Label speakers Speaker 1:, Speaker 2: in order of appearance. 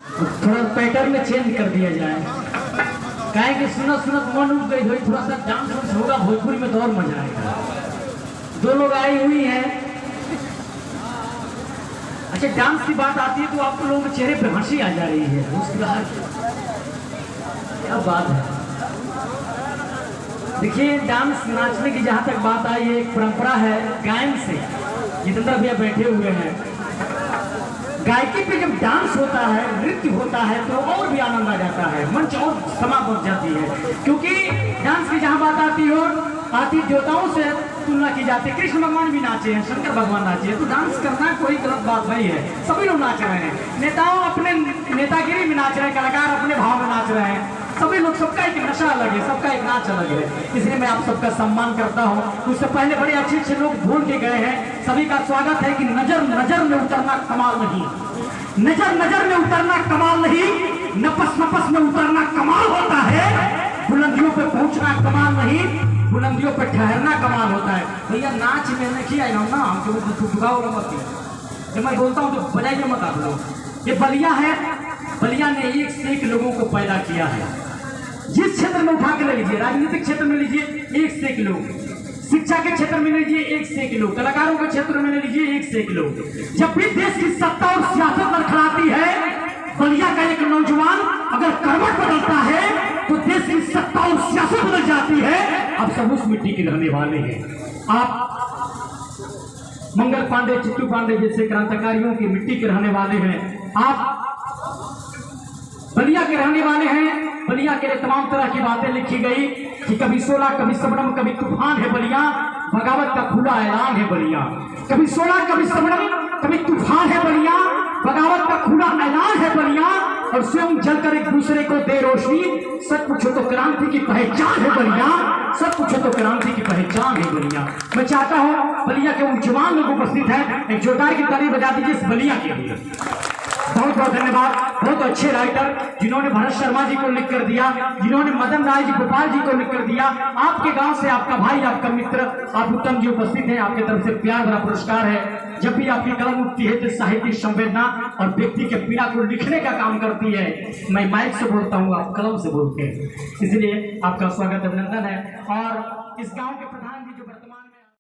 Speaker 1: थोड़ा पैटर्न में चेंज कर दिया जाए, काहे कि सुनत सुनत मन उठ गई हुई, थोड़ा सा डांस वांस होगा भोजपुरी में तो और मजा आएगा। दो लोग आई हुई हैं। अच्छा, डांस की बात आती है तो आप लोगों के चेहरे पे हंसी आ जा रही है, मुस्कुराहट, क्या बात है। देखिए, डांस नाचने की जहां तक बात आई है, एक परंपरा है गायन से। जितेंद्र भैया बैठे हुए हैं, गायकी पे जब डांस होता है, नृत्य होता है तो और भी आनंद आ जाता है, मंच और समा बढ़ जाती है। क्योंकि डांस की जहां बात आती हो, आती देवताओं से तुलना की जाती है। कृष्ण भगवान भी नाचे हैं, शंकर भगवान नाचे हैं, तो डांस करना कोई गलत बात नहीं है। सभी लोग नाच रहे हैं, नेताओं अपने नेतागिरी में नाच रहे हैं, कलाकार अपने भाव में नाच रहे हैं, सभी लोग, सबका एक नशा अलग है, सबका एक नाच अलग है। इसलिए मैं आप सबका सम्मान करता हूँ। उससे पहले बड़े अच्छे अच्छे लोग बोल के गए हैं, सभी का स्वागत है। कि नजर नजर में उतरना कमाल नहीं, नजर नजर में उतरना कमाल नहीं, नफस नफस में उतरना कमाल होता है। बुलंदियों पे पहुंचना कमाल नहीं, बुलंदियों पे ठहरना कमाल होता है। भैया नाच में किया ना, हमको दुखाओ मत। जब मैं बोलता हूँ तो बजाइए मत आप लोग। ये बलिया है, बलिया ने एक से एक लोगों को पैदा किया है। जिस क्षेत्र में उठा के ले लीजिए, राजनीतिक क्षेत्र में लीजिए, एक से एक लोग, शिक्षा के क्षेत्र में लीजिए, एक से एक लोग, कलाकारों के क्षेत्र में ले लीजिए, एक से एक लोग। जब भी देश की सत्ता और सियासत लड़खड़ाती है, बलिया का एक नौजवान अगर करवट बदलता है तो देश की सत्ता और सियासत बदल जाती है। अब सब उस मिट्टी के रहने वाले हैं। आप मंगल पांडे, चिट्टू पांडे जैसे क्रांतिकारियों की मिट्टी के रहने वाले हैं। आप बलिया के रहने वाले हैं। बलिया के लिए तमाम तरह की बातें लिखी गई कि कभी शोला, कभी सबनम, कभी तूफान है बलिया, बगावत का खुला ऐलान है बलिया। कभी शोला, कभी सबनम, कभी तूफान है बलिया, बगावत का खुला ऐलान है बलिया। और स्वयं जलकर एक दूसरे को दे रोशनी, सच पूछो तो क्रांति की पहचान है बलिया, सच पूछो तो क्रांति की पहचान है बलिया। मैं चाहता हूँ बलिया के उन जवान लोग उपस्थित हैं, एक जोरदार की ताली बजा दीजिए इस बलिया के लिए। बहुत बहुत धन्यवाद। बहुत अच्छे राइटर जिन्होंने भरत शर्मा जी को लिख कर दिया, जिन्होंने मदन राय जी, गोपाल जी को लिख कर दिया। आपके गांव से आपका भाई, आपका मित्र, आप उत्तम जी उपस्थित हैं, आपकी तरफ से प्यार भरा पुरस्कार है। जब भी आपकी कलम उठती है तो साहित्यिक संवेदना और व्यक्ति के पीड़ा को लिखने का काम करती है। मैं माइक से बोलता हूँ, आप कलम से बोलते हैं, इसलिए आपका स्वागत, अभिनंदन है। और इस गाँव के प्रधान